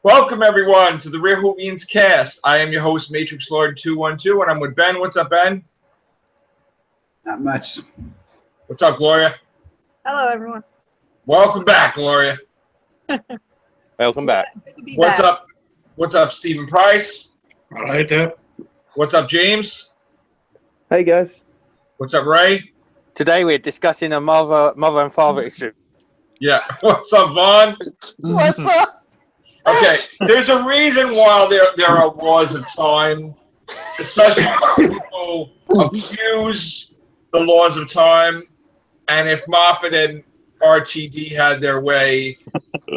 Welcome everyone to the Real Whovians cast. I am your host, Matrix Lord 212, and I'm with Ben. What's up, Ben? Not much. What's up, Gloria? Hello, everyone. Welcome back, Gloria. Welcome back. What's up? What's up, Stephen Price? All right, there. What's up, James? Hey guys. What's up, Ray? Today we're discussing a mother and father issue. Yeah. What's up, Vaughn? What's up? Okay, there's a reason why there are laws of time, especially when people abuse the laws of time. And if Moffat and RTD had their way,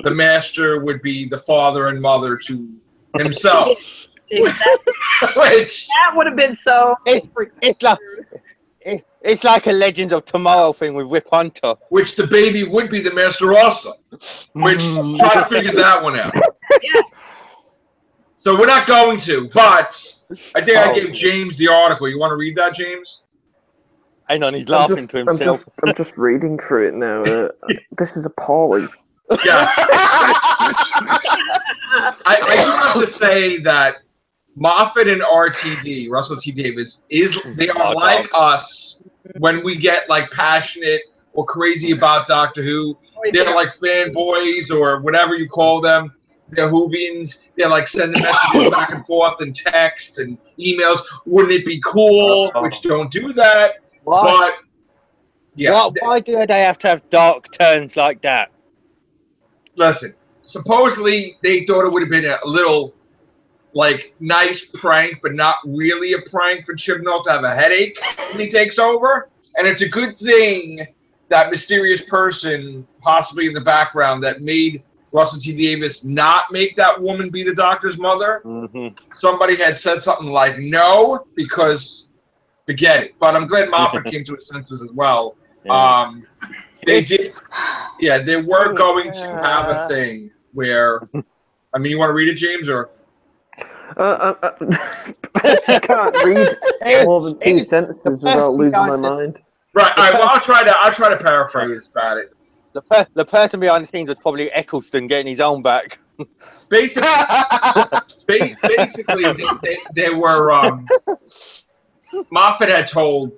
the master would be the father and mother to himself. Which That would have been so. It's like a Legends of Tomorrow thing with Rip Hunter. which the baby would be the master also. Which try to figure that one out. Yeah. So we're not going to, but I think I gave James the article. You want to read that, James? Hang on, he's laughing to himself. I'm just reading through it now. This is appalling. Yeah. I do have to say that Moffat and RTD, Russell T. Davis, they are like us when we get like passionate or crazy about Doctor Who. They're like fanboys or whatever you call them. They're Whovians. They're like sending messages back and forth and text and emails. Wouldn't it be cool? Which don't do that. Why? But yeah. Why do they have to have dark turns like that? Listen, supposedly they thought it would have been a little like nice prank, but not really a prank for Chibnall to have a headache when he takes over. And it's a good thing that mysterious person, possibly in the background, that made Russell T. Davis not make that woman be the Doctor's mother. Somebody had said something like no, because forget it. But I'm glad Moffat came to his senses as well. They did, yeah, they were going to have a thing where, I mean, you want to read it, James, or? I can't read more than 2 sentences without losing my mind. Right. All right. Well, I'll try to paraphrase about it. The person behind the scenes was probably Eccleston getting his own back. Basically, they were. Moffat had told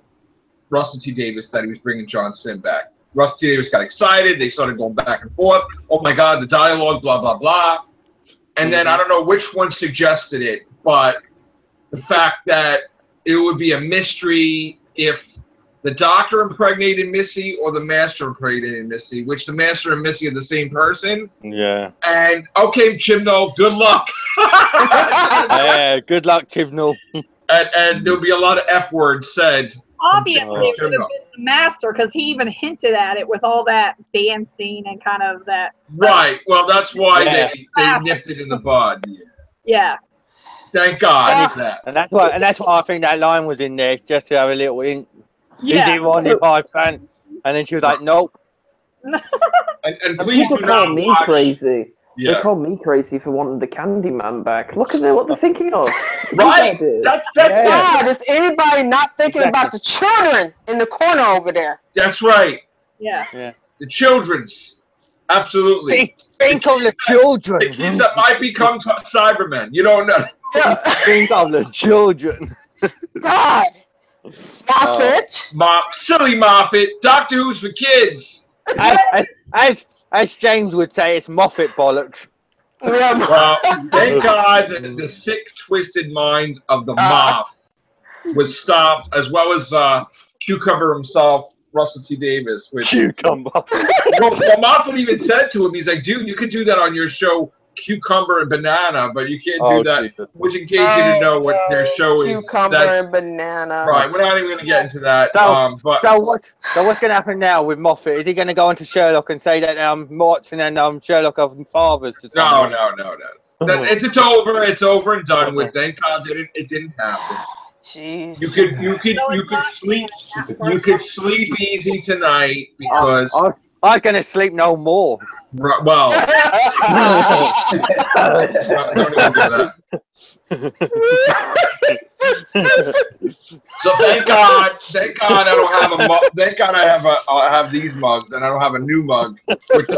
Russell T. Davis that he was bringing John Sim back. Russell T. Davis got excited. They started going back and forth. Oh my God, the dialogue, blah blah blah. And then I don't know which one suggested it, but the fact that it would be a mystery if the Doctor impregnated Missy or the Master impregnated Missy, which the Master and Missy are the same person. Yeah. And okay, Chibnall, good luck. Yeah, good luck, Chibnall. And there'll be a lot of F words said. Obviously, it would have been the Master because he even hinted at it with all that dance scene and kind of that. Right. Well, that's why they nipped it in the bud. Yeah. Thank God for that. And that's why I think that line was in there, just to have a little hint. Yeah. Is it Ronnie by fan? And then she was like, nope. And please People do call not me watch. crazy. Yeah. They call me crazy for wanting the Candyman back. Look at what they're thinking of. Right. That's God, is anybody not thinking about the children in the corner over there? That's right. Yeah. The children's. Absolutely. Think of the children. The kids that might become Cybermen. You don't know. Think of the children. God. Moffat. Silly Moffat. Doctor Who's for kids. As James would say, it's Moffat bollocks. Well, thank God that the sick, twisted mind of the Moff was stopped, as well as Cucumber himself, Russell T. Davis. Which, Cucumber. well, Moffat even said to him, he's like, dude, you could do that on your show, Cucumber and Banana, but you can't do that. Jesus. Which, in case you didn't know what their show is. Cucumber and banana. Right, we're not even going to get into that. So what's going to happen now with Moffat? Is he going to go into Sherlock and say that Watson and Sherlock are fathers to someone? No. It's over. It's over and done with. Thank God that it didn't happen. Jeez. You could sleep easy tonight because I was going to sleep no more. Well, don't even do that. So thank God I don't have a mug. Thank God I have these mugs and I don't have a new mug with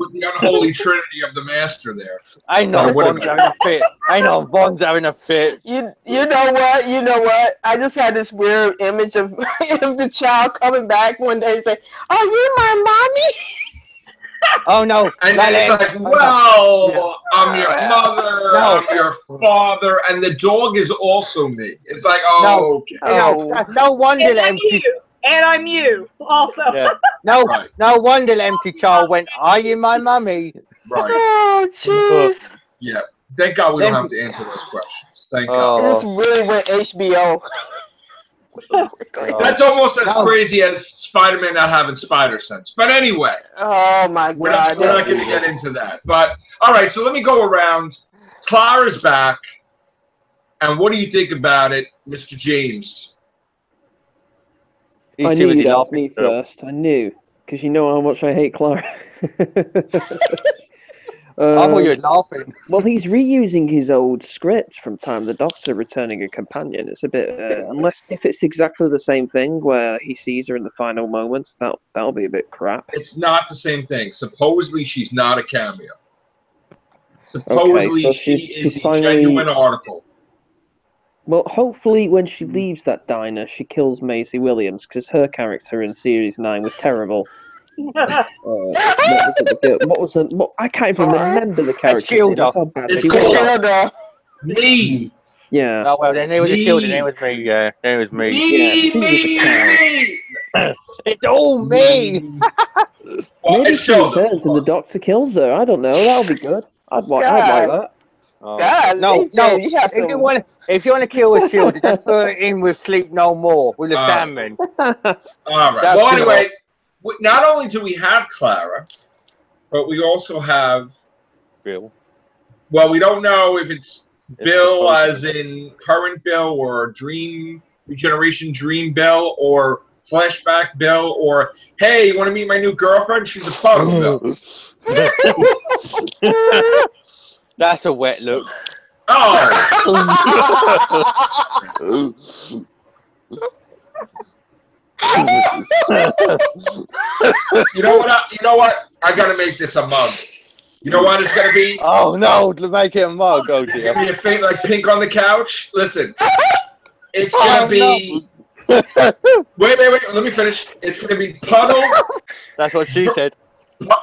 with the unholy trinity of the master there. I know Or Bond's whatever. having a fit. I know Bond's having a fit. You know what? You know what? I just had this weird image of the child coming back one day and say, "Are you my mommy?" Oh no! And then it's like, well, I'm your mother, I'm your father, and the dog is also me. It's like, oh, okay. No wonder And the I'm empty. you. And I'm you also. Yeah. No, Right. no wonder the empty child went. Are you my mummy? Right. Oh, jeez. Yeah. Thank God we don't have to answer those questions. Thank This God. really went HBO. That's almost as crazy as Spider-Man not having spider sense. But anyway. Oh my We're God. not going to get into that. But, all right, so let me go around. Clara's back. And what do you think about it, Mr. James? I knew you'd ask me first. I knew. Because you know how much I hate Clara. I thought you were laughing. Well, he's reusing his old script from Time the Doctor returning a companion. It's a bit, unless if it's exactly the same thing where he sees her in the final moments, that'll be a bit crap. It's not the same thing. Supposedly she's not a cameo. Supposedly Okay, so she is a genuine article. Well, hopefully when she leaves that diner, she kills Maisie Williams, because her character in Series 9 was terrible. What was it? I can't even remember the character. Shielder. Me. Yeah. Oh well, then it was a Shielder. Then it was me. Yeah, then it was me. It's all me. Maybe she returns and the Doctor kills her. I don't know. That'll be good. I'd like that. God, no. You have If you want to kill a Shielder, just throw it in with Sleep No More with the Sandman. All right. Well, anyway, not only do we have Clara, but we also have Bill. Well, we don't know if it's Bill as in current Bill or Dream Regeneration Dream Bill or Flashback Bill or, hey, you want to meet my new girlfriend? She's a puddle Bill. That's a wet look. Oh! You know what? I gotta make this a mug. You know what it's gonna be? Oh no, to make it a mug, oh dear. It's gonna be a thing like Pink on the couch. Listen, it's gonna be. No. Wait, let me finish. It's gonna be puddle. That's what she said.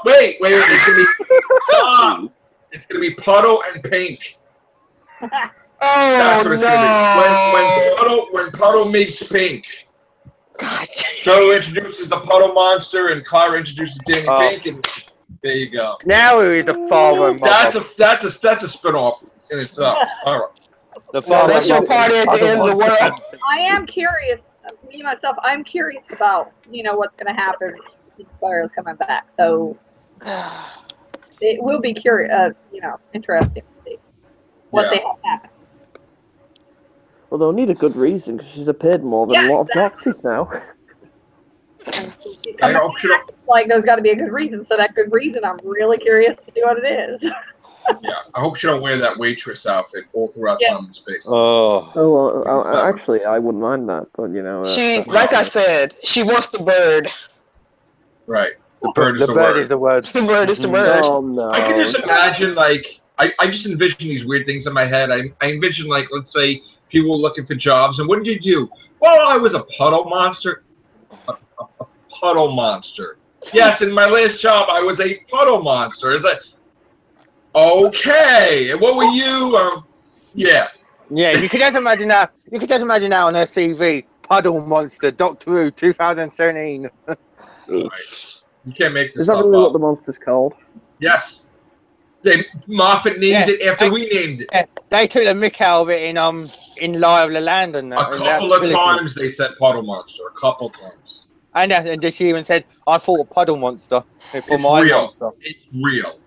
Wait. It's gonna be puddle and pink. That's what it's gonna be. When puddle meets pink. God. Joe introduces the puddle monster, and Clara introduces Danny Pink, and there you go. Now who is the father and mother? That's a spinoff in itself. All right. The father. That's your party at the end of the world. I am curious. Me myself, I'm curious about what's going to happen if Clara's coming back. So it will be interesting to see what they have happen. Well, they'll need a good reason because she's appeared more than a lot of doctors now. Like there's got to be a good reason. So that good reason, I'm really curious to see what it is. Yeah, I hope she don't wear that waitress outfit all throughout time and space. Actually, I wouldn't mind that, but she, like I said, she wants the bird. Right, the bird is the bird word. Is the word. The bird is the word. Oh, no. I can just imagine, like, I just envision these weird things in my head. I envision, like, let's say people looking for jobs, and what did you do? Well, I was a puddle monster. A puddle monster. Yes, in my last job, I was a puddle monster. It's like, okay, and what were you? Yeah. Yeah, you can just imagine that. You can just imagine that on her CV. Puddle Monster, Doctor Who, 2017. Right. You can't make this Is that stuff really up. what the monster's called? Yes. Moffat named it after we named it. Yeah. They took the mick out of it in Lie of the Land and that. A couple of times they said Puddle Monster. A couple times. And she even said, "I thought Puddle Monster." It's real. Monster. It's real.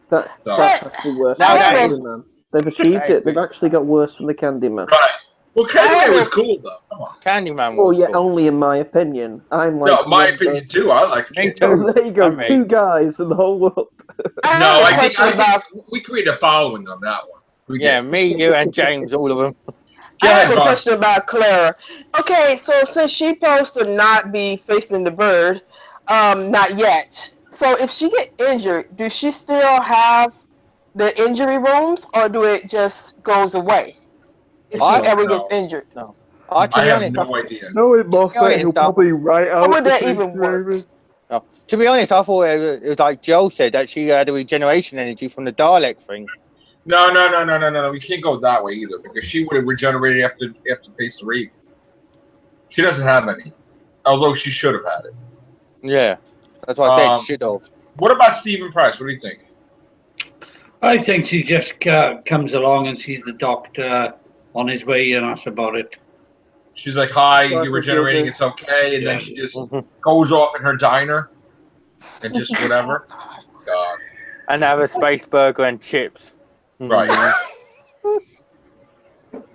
That's actually worse No, than that Candyman. They've achieved it. They've actually got worse than the Candyman. Right. Well, Candyman was cool though. Come on. Candyman Well, was yeah, cool. only in my opinion. I'm like. No, my opinion too. I like Me it. too. There you go. I Two guys in the whole world. No, I think we created a following on that one. Me, you, and James, all of them. I have a question about Clara. Okay, so since she's supposed to not be facing the bird, not yet. So if she get injured, do she still have the injury wounds, or do it just goes away if she I ever don't gets know. injured? To I be have honest, no idea. No, Moffat, honest, he'll probably write out. How would the that case even work? Raymond. no. To be honest, I thought it was like Joel said that she had a regeneration energy from the Dalek thing. No. We can't go that way either because she would have regenerated after phase 3. She doesn't have any, although she should have had it. Yeah, that's what I said. Should have. What about Stephen Price? What do you think? I think she just comes along and sees the doctor on his way, and that's about it. She's like, "Hi, Doctor you're regenerating. Gilbert. It's okay," and Yeah. then she just goes off in her diner and just whatever. God. And have a space burger and chips. Right.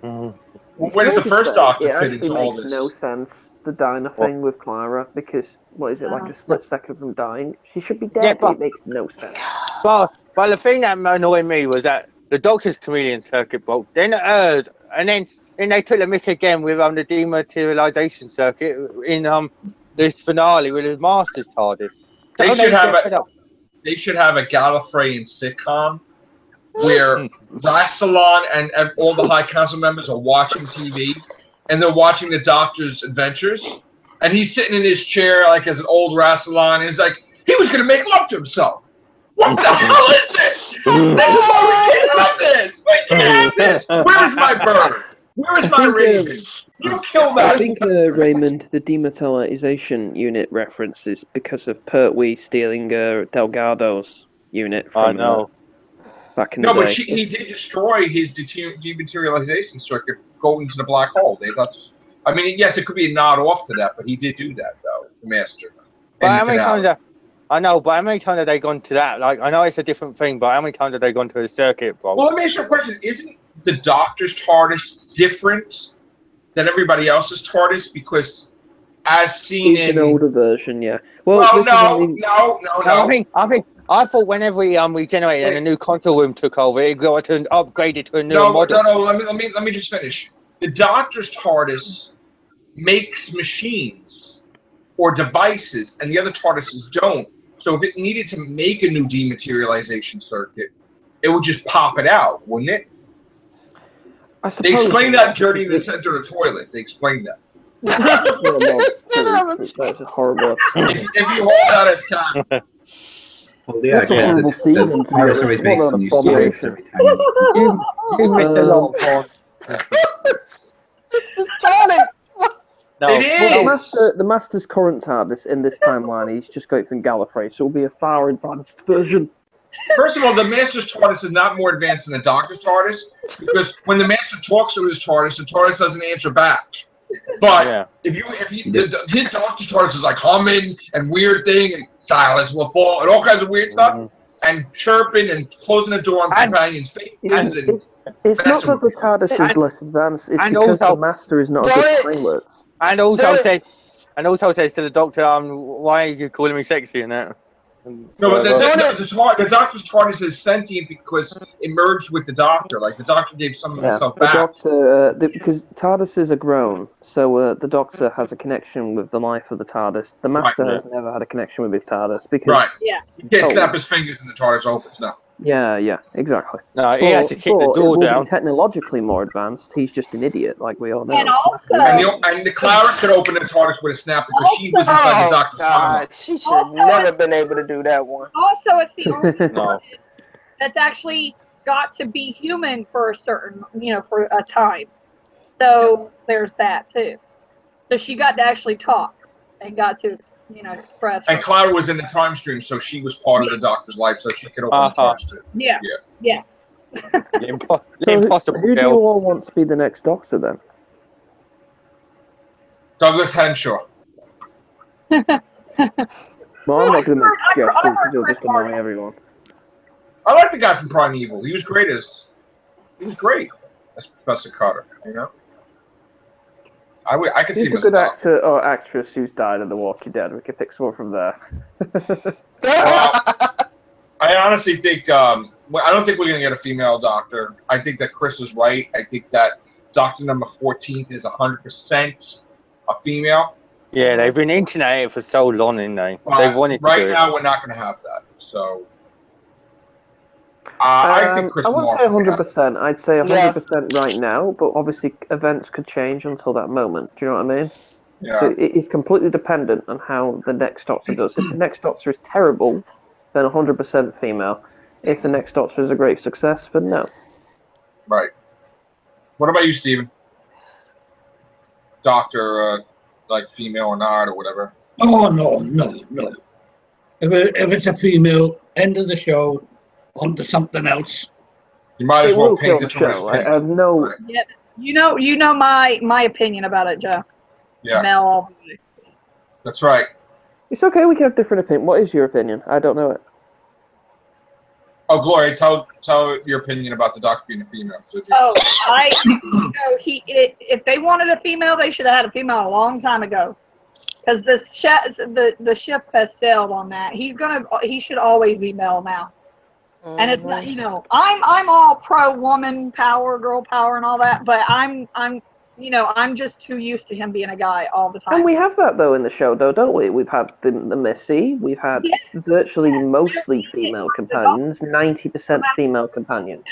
Mhm. Well, where does the first Doctor It fit actually into all makes this? no sense, the diner thing with Clara, because, what is it, like a split second from dying? She should be dead, Yeah, but- it makes no sense. But the thing that annoyed me was that the Doctor's chameleon circuit broke, then hers, and then they took the mick again with the dematerialization circuit in this finale with the Master's TARDIS. They So should have kept it up. They should have a Gallifreyan sitcom where Rassilon and all the High Council members are watching TV and they're watching the Doctor's adventures, and he's sitting in his chair like as an old Rassilon, and he's like, he was going to make love to himself. What the hell is this? This is why we can't have this. We can't have this. Where is my bird? Where is my raven? You kill I that. think, Raymond, the dematerialization unit reference is because of Pertwee stealing Delgado's unit from I know. back in No, the but day. he did destroy his dematerialization circuit going to the black hole. I mean, yes, it could be a nod off to that, but he did do that, though, the Master. But how many times I know, but how many times have they gone to that? Like, I know it's a different thing, but how many times have they gone to the circuit, bro? Well, let me ask you a question. Isn't the Doctor's TARDIS different than everybody else's TARDIS? Because as seen It's in... an older version, yeah. Well, Well, this is only- I thought whenever we regenerated and a new console room took over, it got to upgraded to a newer model. No. Let me just finish. The Doctor's TARDIS makes machines or devices, and the other TARDISes don't. So if it needed to make a new dematerialization circuit, it would just pop it out, wouldn't it? I They suppose explained that journey in the center of the toilet. They explained that. That's horrible. If you hold out a time, Well, yeah, That's a horrible scene. the TARDIS always makes What some an new stories abomination. every time. You missed a lot, Paul. No. it is. The Master's current TARDIS in this timeline, he's just going from Gallifrey, so it'll be a far advanced version. First of all, the Master's TARDIS is not more advanced than the Doctor's TARDIS because when the Master talks to his TARDIS, the TARDIS doesn't answer back. But Yeah. his Doctor's TARDIS is like humming and weird thing and silence will fall and all kinds of weird stuff and chirping and closing the door on companions' faces. It's not that the TARDIS is less advanced, it's and because also- the Master is not a good pilot. And also says to the Doctor, why are you calling me sexy and that? No, but the Doctor's TARDIS is sentient because it merged with the Doctor. Like the Doctor gave some of himself the back. Doctor, because TARDISes are grown, so the Doctor has a connection with the life of the TARDIS. The Master has never had a connection with his TARDIS because Right. Yeah. You can't snap his fingers and the TARDIS opens. No. Yeah, exactly. No, he has to kick the But door it will down. be technologically more advanced. He's just an idiot, like we all know. And also, And the Clara could open the TARDIS with a snap because she was inside the Oh Doctor's timeline. God, she should have never been able to do that one. also it's the only No. one that's actually got to be human for a certain, for a time. So there's that too. So she got to actually talk and got to, express. And Clara was in the time stream, so she was part of the Doctor's life, so she could open the TARDIS too. Yeah. So Impossible who do you girl. all want to be the next Doctor then? Douglas Henshaw. Well, I'm not going to make I suggestions heard because you'll just Chris annoy everyone. I like the guy from Primeval. He was great as Professor Carter. I could see Who's him a as good a Doctor. actor or actress who's died in The Walking Dead? We could pick someone from there. I honestly think I don't think we're gonna get a female Doctor. I think that Chris is right. I think that Doctor number 14 is 100% a female. Yeah, they've been hinting at it for so long, ain't they? They've wanted right to do now, it. we're not going to have that. So, I think Chris I wouldn't Moore say should have it. 100%. I'd say 100% right now, but obviously events could change until that moment. Do you know what I mean? Yeah. So it is completely dependent on how the next Doctor does. If the next Doctor is terrible, then 100% female. If the next Doctor is a great success, then no. Right. What about you, Steven? Doctor, like female or not, or whatever? Oh, no. If it's a female, end of the show, on to something else. You might as It well will paint kill it the from his show. pink. I have no. Right. Yeah, you know my opinion about it, Joe. Yeah, Mel all the way. that's right. It's okay. We can have different opinion. What is your opinion? I don't know it. Oh, Gloria, tell your opinion about the Doctor being a female. Oh, if they wanted a female, they should have had a female a long time ago. Because the ship has sailed on that. He should always be male now. And it's not, I'm all pro woman power, girl power, and all that. But I'm just too used to him being a guy all the time. And we have that though in the show, though, don't we? We've had the Missy. We've had virtually mostly female companions. 90% female companions.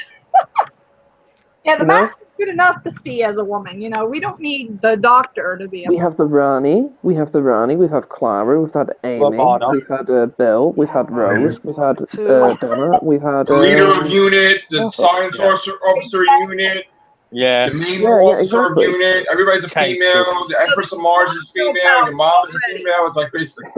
Yeah, the Master's good enough to see as a woman. We don't need the Doctor to be a We woman. have the Rani. We've had Clara. We've had Amy. Romana. We've had Bill. We've had Rose. We've had Donna. We've had The leader of unit, the science officer unit, Yeah. the main officer exactly. of unit. Everybody's a Tank female. The Empress of Mars is female. Your mom is a female. It's like basically.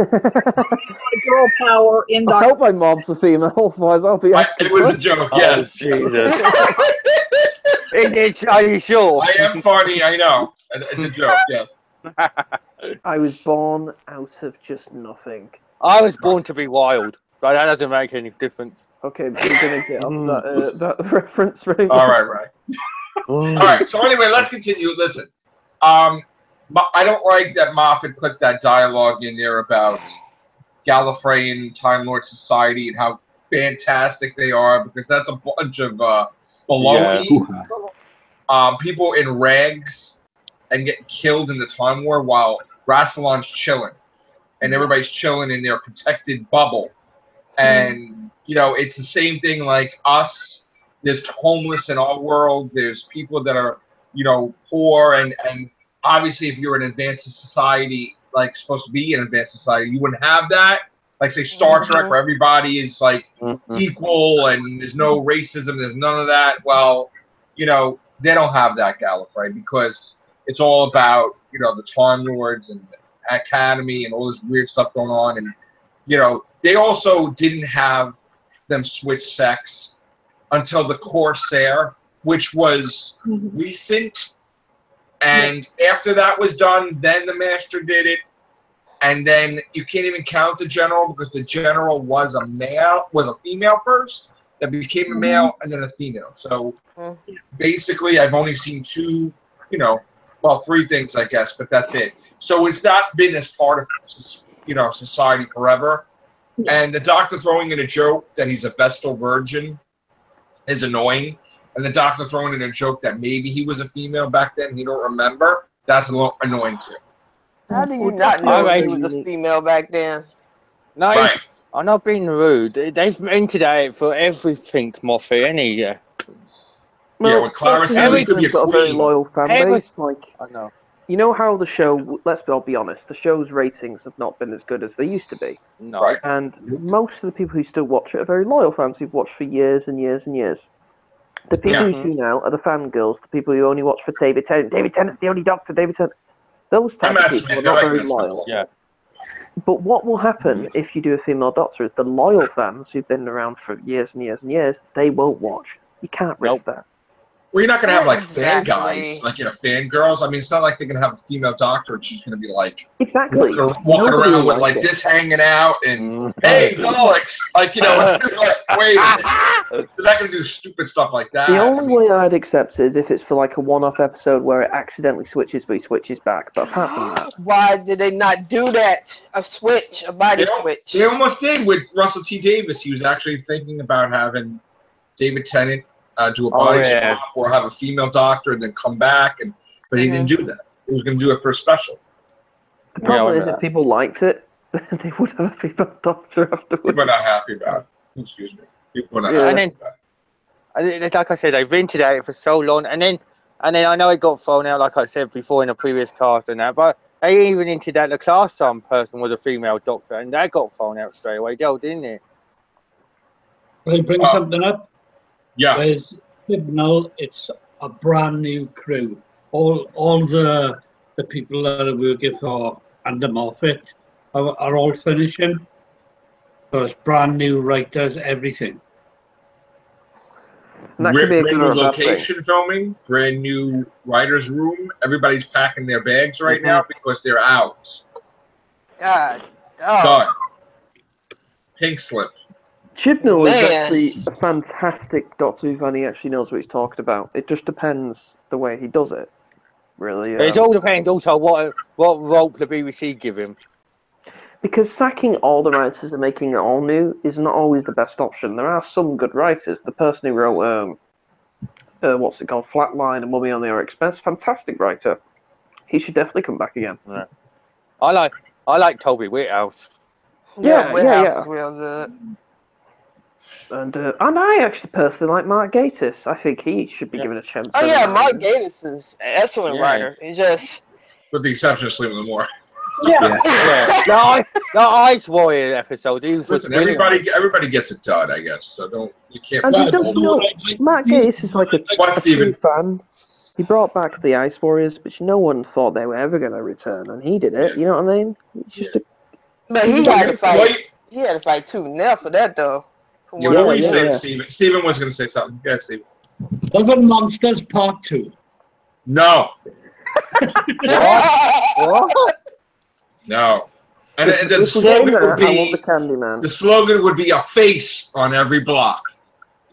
Girl power in I Doctor. hope my mom's a female, otherwise I'll be. It was a joke. Yes. Oh, Jesus. Are you sure? I am funny. I know. It's a joke. Yes. I was born out of just nothing. I was born to be wild, but that doesn't make any difference. Okay, but we're gonna get on that reference, right? All right. All right. So anyway, let's continue. Listen, I don't like that Moffat put that dialogue in there about Gallifreyan Time Lord Society and how fantastic they are, because that's a bunch of baloney. Yeah. People in rags and getting killed in the Time War while Rassilon's chilling, and everybody's chilling in their protected bubble. And it's the same thing like us. There's homeless in our world. There's people that are, poor, and obviously if you're an advanced society, like supposed to be an advanced society, you wouldn't have that. Like say Star Trek, where everybody is like equal and there's no racism, there's none of that. Well, they don't have that Gallifrey, because it's all about the Time Lords and the Academy and all this weird stuff going on, and they also didn't have them switch sex until the Corsair, which was recent. And after that was done, then the Master did it. And then you can't even count the General, because the General was a female first, that became a male, and then a female. So basically, I've only seen two, three things, I guess, but that's it. So it's not been as part of, society forever. And the Doctor throwing in a joke that he's a Vestal Virgin is annoying. And the Doctor throwing in a joke that maybe he was a female back then, he don't remember, that's a little annoying too. How do you not know he was a female back then? No, Right. I'm not being rude. They've hinted at it for everything, Moffat, any year. Yeah, when Clara says he could be a got a very queen. loyal fan base. Like, I know. you know how the show, let's be honest, the show's ratings have not been as good as they used to be. No. Right. And most of the people who still watch it are very loyal fans who've watched for years and years and years. The people who tune out are the fangirls, the people who only watch for David Tennant. David Tennant's the only Doctor, David Tennant. Those types of people are not very loyal. Yeah. But what will happen if you do a female Doctor is the loyal fans who've been around for years and years and years, they won't watch. You can't risk that. Well, you're not going to have like fan Exactly. guys, like fan girls. I mean, it's not like they're going to have a female Doctor and she's going to be like Exactly. walking Nobody around will with like it. this hanging out and hey, Alex, like it's gonna be like, wait a minute. They're not going to do stupid stuff like that. The only way I'd accept is if it's for like a one-off episode where it accidentally switches, but he switches back. But apart from that, Why did they not do that? A body switch. They almost did with Russell T. Davis. He was actually thinking about having David Tennant do a body swap or have a female Doctor and then come back, but he didn't do that. He was going to do it for a special. The problem is, if people liked it, they would have a female doctor afterwards. People are not happy about it. Excuse me. People are not And happy then, about it. like I said, they've rented it for so long, and then I know it got thrown out, like I said before in the previous cast and that, but they even hinted that the class some person was a female doctor, and that got thrown out straight away, didn't it? Will I bring something up? Yeah. There's Signal, it's a brand new crew. All the people that are working for Under Moffat are all finishing. So it's brand new writers, everything. And that could be a good Brand or new a bad thing. location filming, brand new writer's room. Everybody's packing their bags right now because they're out. God. Oh. Done. Pink slip. Chibnall is Man. actually a fantastic Doctor Who fan. He actually knows what he's talking about. It just depends the way he does it, really. It all depends also what role the BBC give him. Because sacking all the writers and making it all new is not always the best option. There are some good writers. The person who wrote, what's it called, Flatline and Mummy on the Orient Express, fantastic writer. He should definitely come back again. Yeah. I like Toby Whithouse. Yeah. Real good. And I actually personally like Mark Gatiss. I think he should be given a chance. Oh yeah, Mark Gatiss is an excellent writer. He just, With the exception of Sleeping More. Yeah. The Ice Warrior episode. He was Listen, brilliant. everybody gets it done, I guess. So you can't. And you That's don't know, Mark Gatiss is like a What, true Stephen? fan. He brought back the Ice Warriors, but no one thought they were ever going to return, and he did it. You know what I mean? It's just a, but he had to fight. Wait. He had to fight tooth and nail for that though. Yeah, what were you Yeah, saying, yeah. Stephen? Stephen was going to say something. Yeah, Stephen. Love and Monsters Part 2. No. What? No. And the if we're getting slogan would that, I want the be Candyman. the slogan would be a face on every block.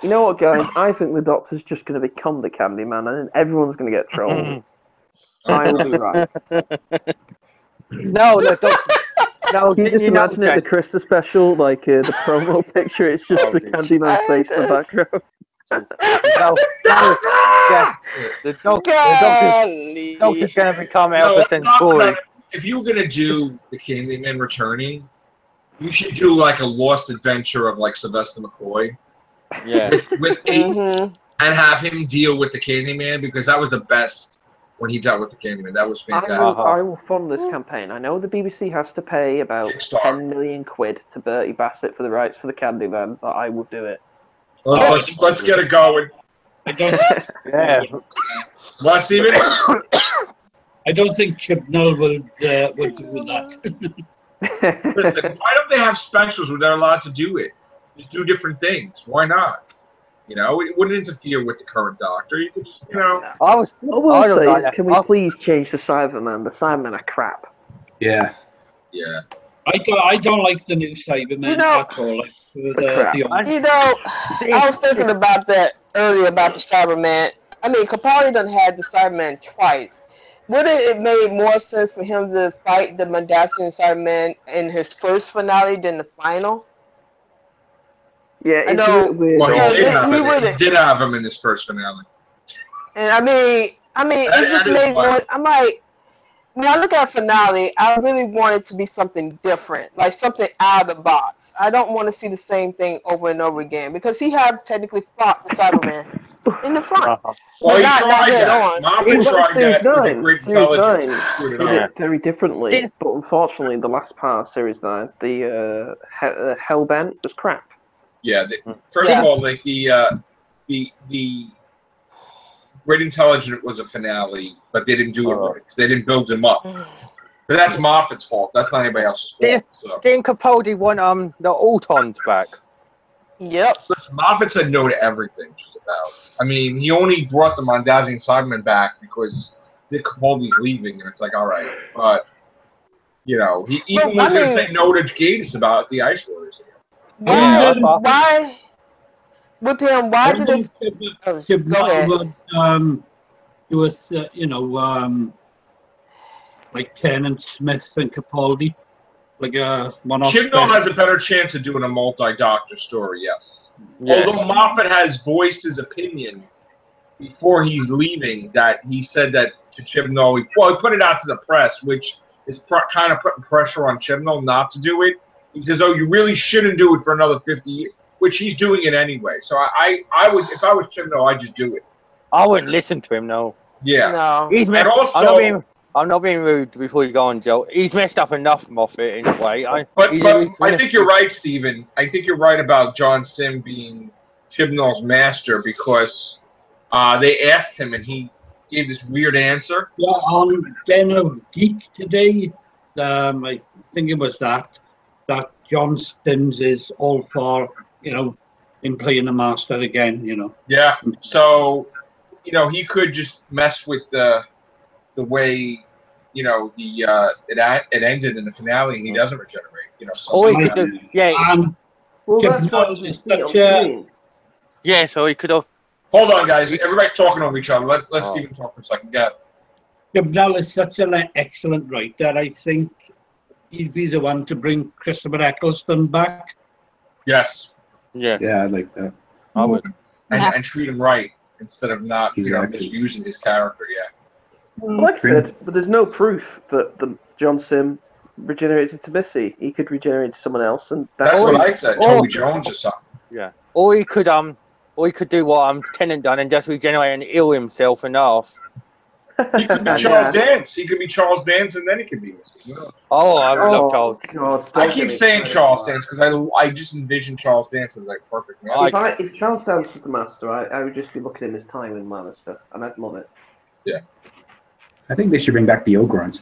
You know what, guys? I think the Doctor's just going to become the Candyman, and then everyone's going to get trolled. I will be right. No, the Doctor. No, Can you just imagine it, the Christmas special, like the promo picture? It's just the Candyman face in the background. The Doctor's going to become Alpha Centauri. If you were going to do the Candyman returning, you should do like a Lost Adventure of like Sylvester McCoy. Yeah. With and have him deal with the Candyman, because that was the best when he dealt with the Candyman. That was fantastic. I will fund this campaign. I know the BBC has to pay about Kickstarter. 10 million quid to Bertie Bassett for the rights for the Candyman, but I will do it. Let's get it going. I don't, Yeah. What, Stephen? I don't think Chibnall will do that. Listen, why don't they have specials where they're allowed to do it? Just do different things. Why not? You know, it wouldn't interfere with the current Doctor. You could just, you know. What I we'll don't say like is, that. can we please change the Cybermen? The Cybermen are crap. Yeah. Yeah. I don't like the new Cybermen You know- at all. Like, crap. You know, I was thinking about that earlier about the Cyberman. I mean, Capaldi done had the Cyberman twice. Would it make more sense for him to fight the Mondasian Cyberman in his first finale than the final? Yeah, I it's know. a bit weird. Well, Yeah, he wouldn't. did have him in his first finale. And I mean, it just that is made more. wild. I'm like, when I look at finale, I really want it to be something different, like something out of the box. I don't want to see the same thing over and over again, because he have technically fought the Cyberman in the front. Well, he not tried head that. on. Moffat tried Series that with 9. great Series intelligence. 9 Screwed it did up. it very differently, but unfortunately, the last part of Series 9, the Hellbent was crap. Yeah. First of all, like the Great Intelligence was a finale, but they didn't do it right. They didn't build him up. But that's Moffat's fault. That's not anybody else's fault. So. Didn't Capaldi want the Autons back? Yep. Listen, Moffat said no to everything, just about. I mean, he only brought the Mondasian Cybermen back because Dick Capaldi's leaving, and it's like, all right. But, you know, he even was going to say no to Gatiss about the Ice Warriors. Why? With him, why did they? Go ahead. Chibnall would do a, like Tennant, Smith, and Capaldi, like a one-off. Chibnall has a better chance of doing a multi-Doctor story, yes. Although Moffat has voiced his opinion before he's leaving, that he said that to Chibnall, he put it out to the press, which is kind of putting pressure on Chibnall not to do it. He says, "Oh, you really shouldn't do it for another 50 years," which he's doing it anyway. So I would, if I was Chibnall, I'd just do it. I wouldn't listen to him, no. Yeah. No. He's And also, I'm not being rude before you go on, Joe. He's messed up enough, Moffat, in a way. but I think you're right, Stephen. I think you're right about John Sim being Chibnall's master because they asked him and he gave this weird answer. Yeah, on Den of Geek today, I think it was that John Sims is all for, in playing the master again, Yeah. So, he could just mess with the way, it ended in the finale and he doesn't regenerate, Or he could do, Well, that's Chibnall what you is see on such a- screen. yeah, so he could have. Hold on, guys. Everybody's talking over each other. Let Stephen talk for a second. Go ahead. Chibnall is such an excellent writer. I think he'd be the one to bring Christopher Eccleston back. Yes. Yeah. Yeah, I'd like that. I would. And treat him right instead of not, Exactly. misusing his character. Yeah. Like I said, but there's no proof that the John Sim regenerated to Missy. He could regenerate to someone else, and That's that's what I said. Toby Jones or something. Yeah. Or he could do what Tennant done and just regenerate and heal himself enough. He could be Charles Dance. He could be Charles Dance and then he could be Missy. Oh, I love Charles. God, I keep saying Charles Dance because I just envision Charles Dance as like perfect. Man. If Charles Dance was the master, I would just be looking at him as time in Lannister, and I'd love it. Yeah. I think they should bring back the Ogrons.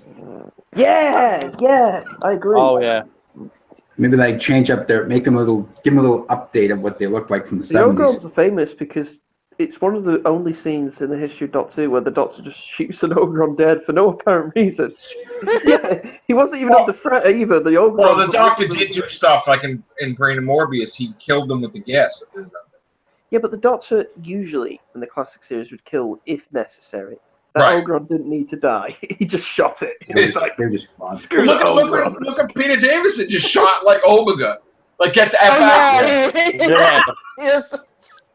Yeah, I agree. Oh yeah. Maybe like change up their, give them a little update of what they look like from the The 70s. Ogrons are famous because it's one of the only scenes in the history of Doctor Who where the Doctor just shoots an Ogron dead for no apparent reason. Yeah, he wasn't even under threat either. The Ogron. Well, the Doctor did do stuff like in Brain of Morbius. He killed them with the gas. Yeah, but the Doctor usually in the classic series would kill if necessary. That Right. Ogron didn't need to die. He just shot it. He was like, They're just fun. screw Look the Ogron. at Peter Davison just shot like Omega. Like get the F out. Yeah. Yes.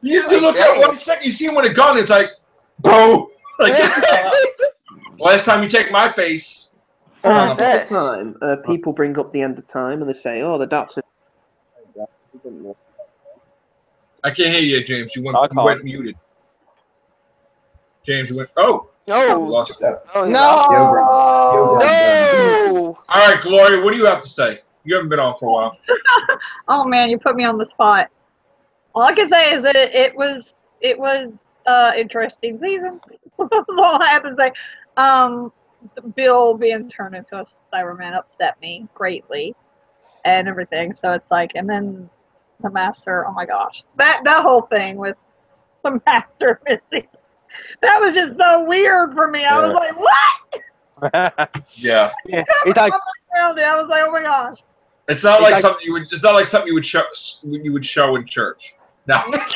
You look at 1 second, you see him with a gun, it's like, boom. Like, last time you take my face. All the time, people bring up the end of time and they say, "Oh, the Doctor." I can't hear you, James. You I went muted. James, you went. Oh, No. lost that. Oh, Ogrons. no. All right, Gloria, what do you have to say? You haven't been on for a while. Oh man, you put me on the spot. All I can say is that it was interesting season. That's all I have to say. Bill being turned into a Cyberman upset me greatly, and everything. So it's like, and then the Master. Oh my gosh, that whole thing with the Master missing. That was just so weird for me. I was like, what? Yeah. Yeah. It's like I was like, oh my gosh. It's not It's like like- something you would. It's not like something you would show in church. No. it's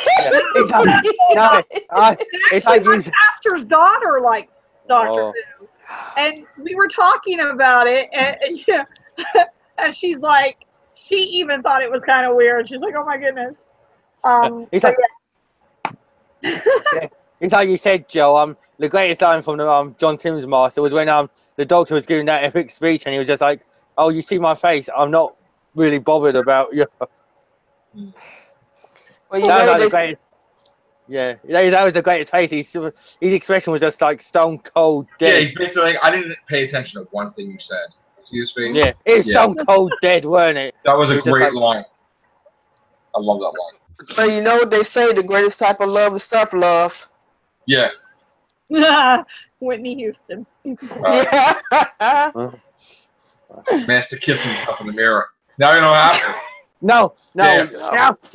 like My you. pastor's daughter likes Doctor Oh. Who, and we were talking about it, and yeah, and she's like, she even thought it was kind of weird. She's like, oh my goodness. It's but like it's like you said, Joe. The greatest line from the John Sims Master was when the Doctor was giving that epic speech, and he was just like, "Oh, you see my face? I'm not really bothered about you." Well, you That was know, like the they, greatest. Yeah, that was the greatest face. His expression was just like stone cold Yeah, dead. he's basically like, I didn't pay attention to one thing you said. See his face? Yeah, it's Yeah. stone cold dead, weren't it? That was He a was just great like- line. I love that line. well, you know what they say, the greatest type of love is self-love. Yeah. Whitney Houston. Yeah. Master kissing himself in the mirror. Now you know how. No, Yeah.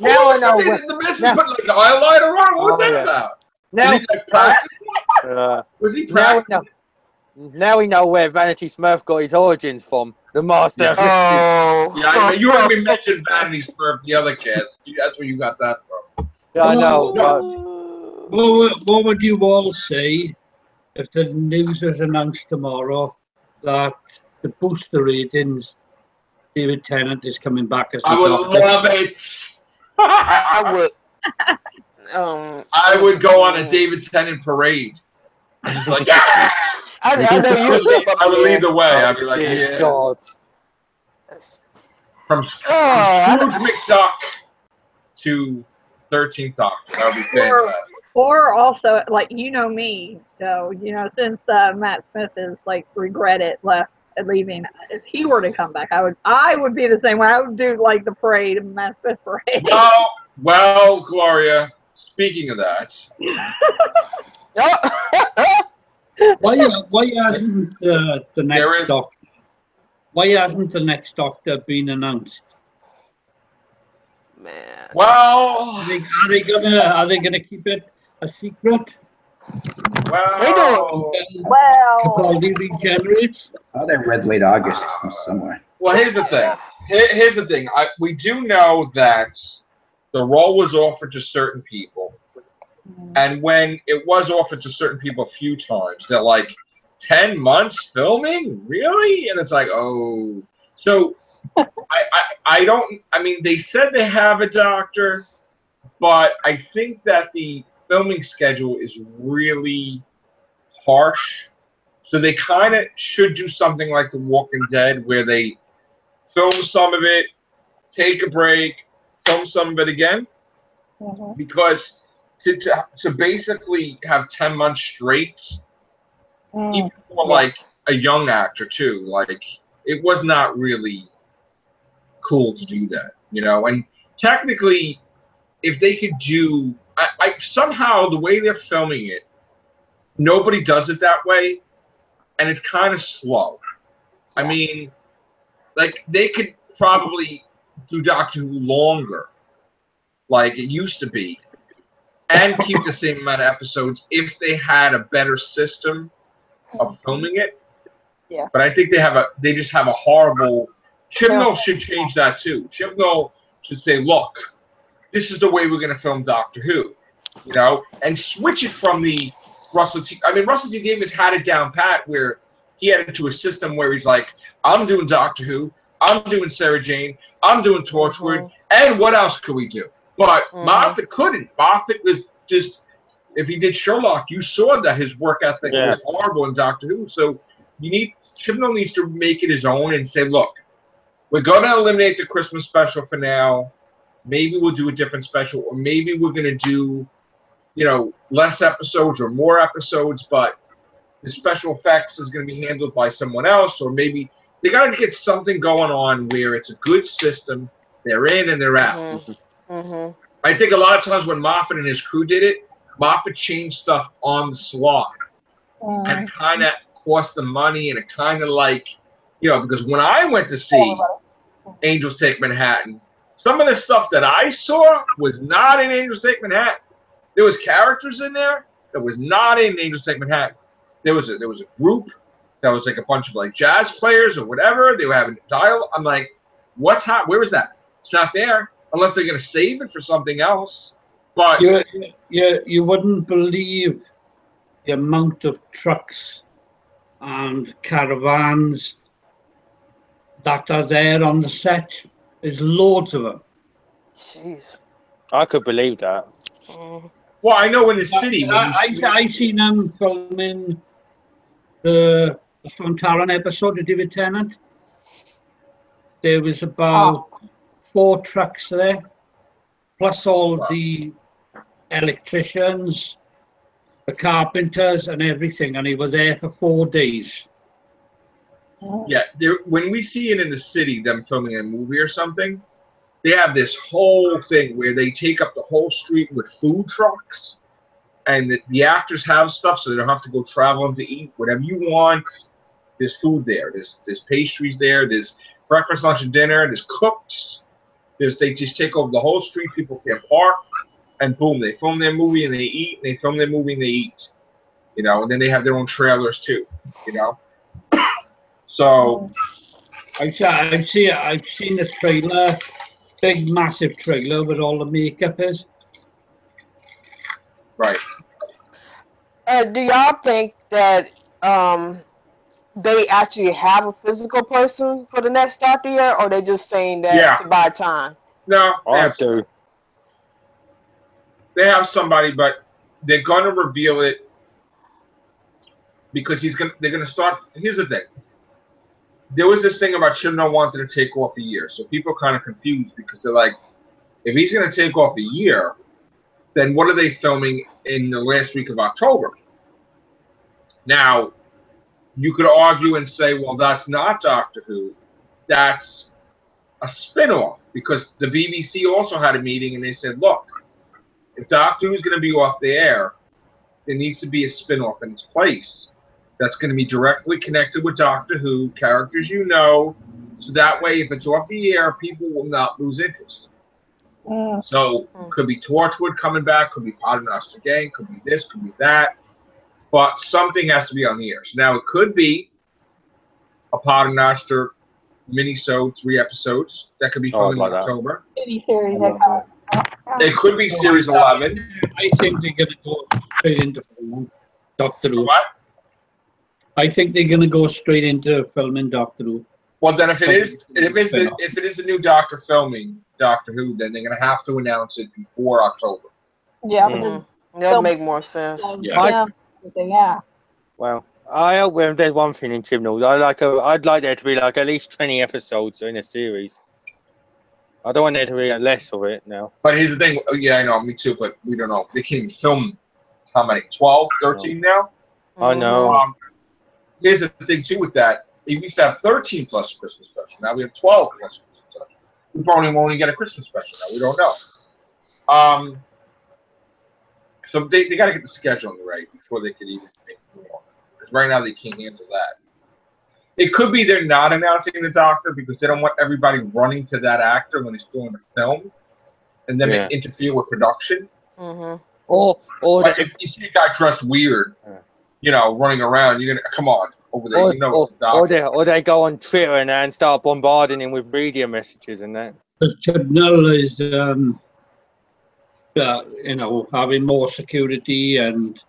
now I know. The master put like the eyeliner on. What was that yeah. about? Now, Was he like practicing? Was he now we practicing? know. Now we know where Vanity Smurf got his origins from. The Master. Yeah. Oh. Yeah, I know. You heard me mention Vanity Smurf, the other cat. That's where you got that from. I know. What would you all say if the news was announced tomorrow that the booster ratings, David Tennant is coming back as the I would Doctor? love it. I would. I would go on a David Tennant parade. And he's like, yeah! I know you step up I would there. lead the way. I'd be like, Dear yeah. God. From Scrooge McDuck to 13th Doctor. That would be fantastic. Or also, like, you know me, so, you know, since Matt Smith is, like, regretted leaving, if he were to come back, I would be the same way. I would do, like, the parade, Matt Smith parade. Well, Gloria, speaking of that. Why hasn't the next Doctor? Why hasn't the next Doctor been announced? Man. Well, are they gonna keep it a secret? Well, Capaldi regenerates. Oh, they read late August from somewhere. Well, here's the thing. Here's the thing. We do know that the role was offered to certain people, and when it was offered to certain people a few times, they're like, 10 months filming? Really? And it's like, oh. So I don't. I mean, they said they have a doctor, but I think that the filming schedule is really harsh. So they kind of should do something like The Walking Dead, where they film some of it, take a break, film some of it again. Because to basically have 10 months straight, even for like a young actor too, like it was not really cool to do that, you know. And technically, if they could do, I somehow the way they're filming it, nobody does it that way, and it's kind of slow. I mean, like they could probably do Doctor Who longer, like it used to be, and keep the same amount of episodes if they had a better system of filming it. Yeah. But I think they just have a horrible. Chibnall should change that too. Chibnall should say, look, this is the way we're going to film Doctor Who, you know, and switch it from the Russell T. I mean, Russell T. Davies had it down pat where he had it to a system where he's like, I'm doing Doctor Who, I'm doing Sarah Jane, I'm doing Torchwood, and what else could we do? But Moffat couldn't. Moffat was just, if he did Sherlock, you saw that his work ethic was horrible in Doctor Who. So Chibnall needs to make it his own and say, look, we're going to eliminate the Christmas special for now. Maybe we'll do a different special, or maybe we're going to do, you know, less episodes or more episodes, but the special effects is going to be handled by someone else, or maybe they got to get something going on where it's a good system. They're in and they're out. I think a lot of times when Moffat and his crew did it, Moffat changed stuff on the slot, and it kind of cost them money, and it kind of like, you know, because when I went to see Angels Take Manhattan, some of the stuff that I saw was not in Angels Take Manhattan. There was characters in there that was not in Angels Take Manhattan. There was a group that was like a bunch of like jazz players or whatever. They were having dialogue. I'm like, what's hot? Where is that? It's not there unless they're going to save it for something else. But you wouldn't believe the amount of trucks and caravans that are there on the set. There's loads of them. Jeez. I could believe that. Well, I know in the city. I seen them filming the Sontaran episode of David Tennant. There was about 4 trucks there, plus all the electricians, the carpenters, and everything. And he was there for 4 days. Yeah, when we see it in the city, them filming a movie or something, they have this whole thing where they take up the whole street with food trucks, and the actors have stuff so they don't have to go traveling to eat. Whatever you want, there's food there. There's pastries there. There's breakfast, lunch, and dinner. There's cooks. They just take over the whole street. People can park, and boom, they film their movie and they eat. And they film their movie and they eat. You know, and then they have their own trailers too. You know. So I've seen the trailer, big massive trailer with all the makeup is. Right. Do y'all think that they actually have a physical person for the next Doctor year, or they just saying that to buy time? No, I do. They have somebody, but they're going to reveal it because they're gonna start. Here's the thing. There was this thing about Chibnall wanting to take off a year, so people are kind of confused because they're like, if he's gonna take off a year, then what are they filming in the last week of October? Now, you could argue and say, well, that's not Doctor Who. That's a spin-off, because the BBC also had a meeting and they said, look, if Doctor Who's going to be off the air, there needs to be a spin-off in its place that's going to be directly connected with Doctor Who, characters you know, so that way if it's off the air, people will not lose interest. So could be Torchwood coming back, could be Paternoster Gang, could be this, could be that, but something has to be on the air. So now it could be a Paternoster mini-sode, 3 episodes that could be coming in October. Mini-series. It could be series 11. I think they're going to go straight into filming Doctor Who. What? I think they're going to go straight into filming Doctor Who. Well, then if it is the new Doctor filming Doctor Who, then they're going to have to announce it before October. Yeah. That'll make more sense. Yeah. Yeah. Well, there's one thing in Chibnall. I'd like there to be like at least 20 episodes in a series. I don't want there to be less of it now. But here's the thing. Yeah, I know, me too, but we don't know. They can't even film how many? 12, 13 now? I know. Here's the thing, too, with that. We used to have 13 plus Christmas special. Now we have 12 plus Christmas special. We probably won't even get a Christmas special now. We don't know. So they got to get the scheduling right before they could even make more. Because right now they can't handle that. It could be they're not announcing the Doctor because they don't want everybody running to that actor when he's doing the film, and then they interfere with production. Or like if you see a guy dressed weird, you know, running around, you're gonna come on over there. Or they go on Twitter and start bombarding him with media messages and that. Because Chibnall is, you know, having more security and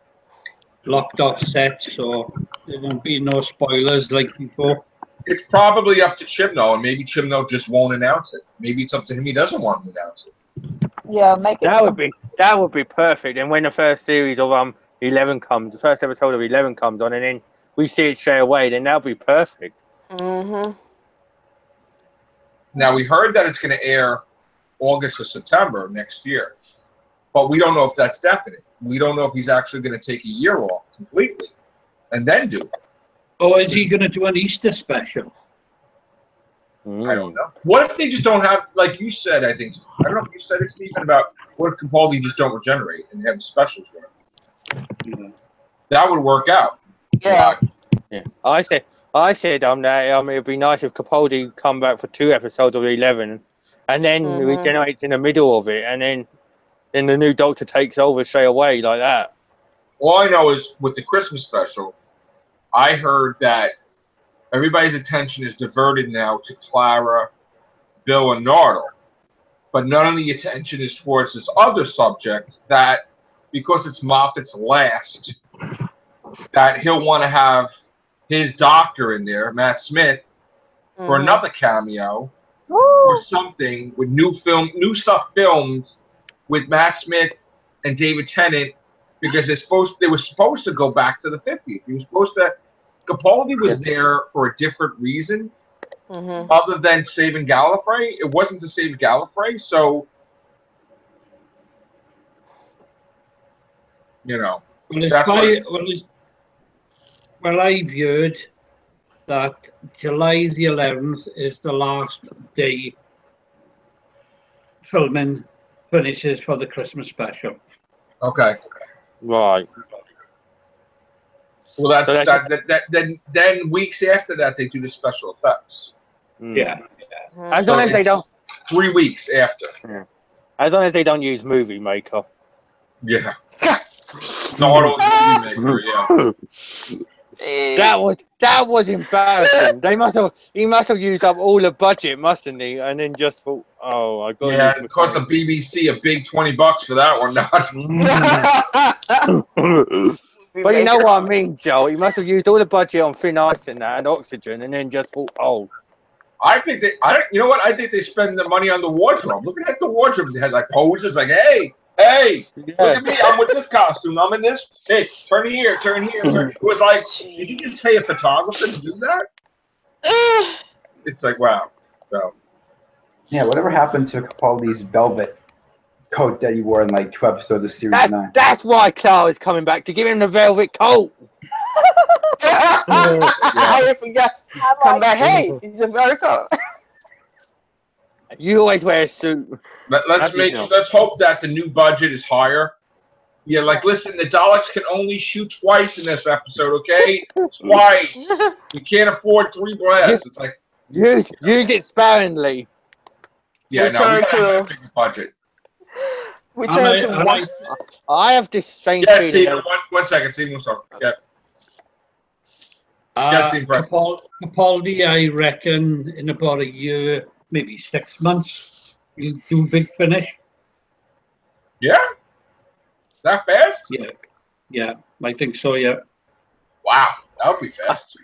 locked off sets, so there won't be no spoilers like before. It's probably up to Chibnall, and maybe Chibnall just won't announce it. Maybe it's up to him; he doesn't want to announce it. Yeah, make it. That would be perfect. And when the first series of 11 comes, the first episode of 11 comes on, and then we see it straight away, then that'll be perfect. Now we heard that it's going to air August or September next year, but we don't know if that's definite. We don't know if he's actually going to take a year off completely and then do it. Or is he going to do an Easter special? I don't know. What if they just don't have, like you said, I don't know if you said it, Stephen, about what if Capaldi just don't regenerate and have specials run? That would work out. Yeah. I said that it'd be nice if Capaldi come back for 2 episodes of 11 and then regenerates in the middle of it, and then the new Doctor takes over straight away like that. All I know is with the Christmas special, I heard that everybody's attention is diverted now to Clara, Bill, and Nardole. But none of the attention is towards this other subject that, because it's Moffat's last, that he'll want to have his Doctor in there, Matt Smith, for another cameo or something with new stuff filmed with Matt Smith and David Tennant, because they were supposed to go back to the 50s. He was supposed to. Capaldi was there for a different reason, other than saving Gallifrey. It wasn't to save Gallifrey, so you know. Well, I've heard that July the 11th is the last day filming finishes for the Christmas special. Okay. Right. Well, then weeks after that they do the special effects. Yeah. As long as they don't. 3 weeks after. Yeah. As long as they don't use movie maker. Yeah. Nardole movie maker. Yeah. That was embarrassing. He must have used up all the budget, mustn't he? And then just thought, oh, I got. Yeah, it cost the BBC a big $20 for that one. But you know what I mean, Joe. He must have used all the budget on thin ice and that and oxygen, and then just thought, oh. You know what? I think they spend the money on the wardrobe. Looking at the wardrobe, they had like poses, like, hey, Hey, look at me. I'm with this costume. I'm in this. Hey, turn here, turn here. Turn. It was like, did you just pay a photographer to do that? It's like, wow. So. Yeah, whatever happened to Capaldi's velvet coat that he wore in like 2 episodes of Series 9? That's why Clara's coming back, to give him the velvet coat. I forgot. Come back. Hey, it's a velvet coat. You always wear a suit. Let's hope that the new budget is higher. Yeah, like listen, the Daleks can only shoot twice in this episode, okay? Twice. You can't afford 3 blasts. It's like use it sparingly. Yeah, no, we gotta have a bigger budget. I have this strange feeling. Stephen, one second, Stephen, sorry. Yeah. Capaldi, I reckon, in about a year, maybe 6 months, he'll do Big Finish. Yeah? That fast? Yeah, I think so, yeah. Wow, that would be fast.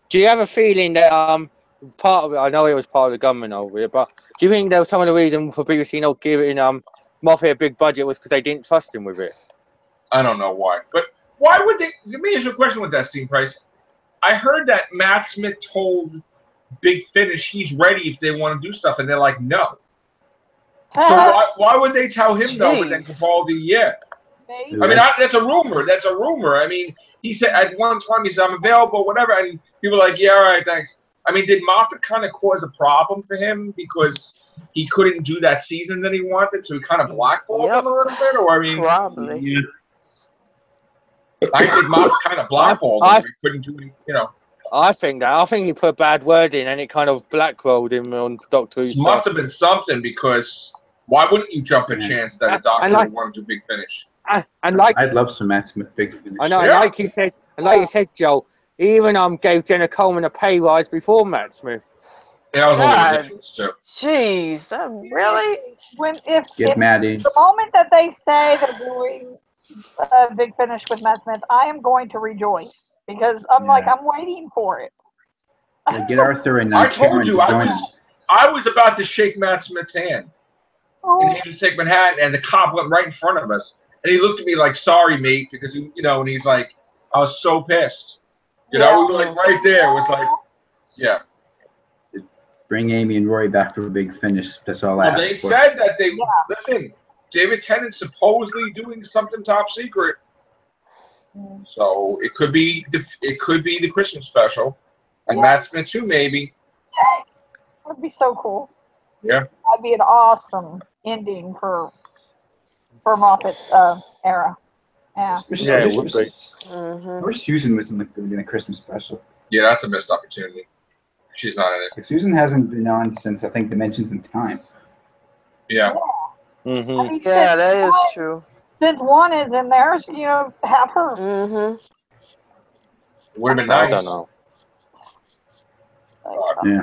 Do you have a feeling that part of it, I know it was part of the government over here, but do you think that some of the reason for BBC not giving Moffat a big budget was because they didn't trust him with it? I don't know why. But why would they? Let me ask you a question with that, Steve Price. I heard that Matt Smith told Big Finish he's ready if they want to do stuff, and they're like, no. So why would they tell him no, but then Capaldi, yeah? I mean, that's a rumor. That's a rumor. I mean, he said at one time, he said, I'm available, whatever, and people were like, yeah, all right, thanks. I mean, did Moffat kind of cause a problem for him because he couldn't do that season that he wanted, so he kind of blackballed him a little bit? Or I mean, probably. Yeah. I think Moffat kind of blackballed him. He couldn't do, I think he put a bad word in, and it kind of blackballed him on Doctor Who. Must have been something, because why wouldn't you jump a chance that a doctor would want to do Big Finish? I'd love some Matt Smith Big Finish. I know, like you said, Joel. Even gave Jenna Coleman a pay rise before Matt Smith. Yeah, that was ridiculous too. Jeez, really? The moment that they say they're doing a Big Finish with Matt Smith, I am going to rejoice because I'm waiting for it. Get Arthur and I told you, I was about to shake Matt Smith's hand in Take Manhattan, and the cop went right in front of us, and he looked at me like, "Sorry, mate," because and he's like, "I was so pissed." We were like right there. It was like, yeah. Bring Amy and Roy back for a Big Finish. That's all I asked They said that they listen. David Tennant's supposedly doing something top secret, so it could be the Christmas special, and Matt Smith too, maybe. That'd be so cool. Yeah, that'd be an awesome ending for Moffat's era. Yeah. It would be. Or Susan was in the Christmas special. Yeah, that's a missed opportunity. She's not in it. Like, Susan hasn't been on since I think Dimensions in Time. Yeah. Mm-hmm. I mean, that is true. Since one is in there, so, have her. Mm-hmm. Would have been nice. I don't know. Yeah.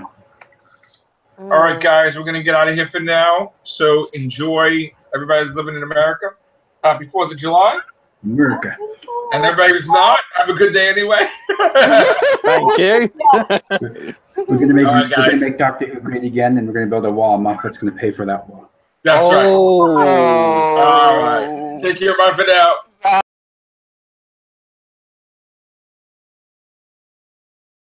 All right, guys, we're gonna get out of here for now. So enjoy. Everybody's living in America. Happy 4th of July. America. And everybody who's not, have a good day anyway. Thank you. We're gonna make Doctor Who great again, and we're gonna build a wall. Moffat's gonna pay for that wall. That's right. All right. Take care. Bye for now.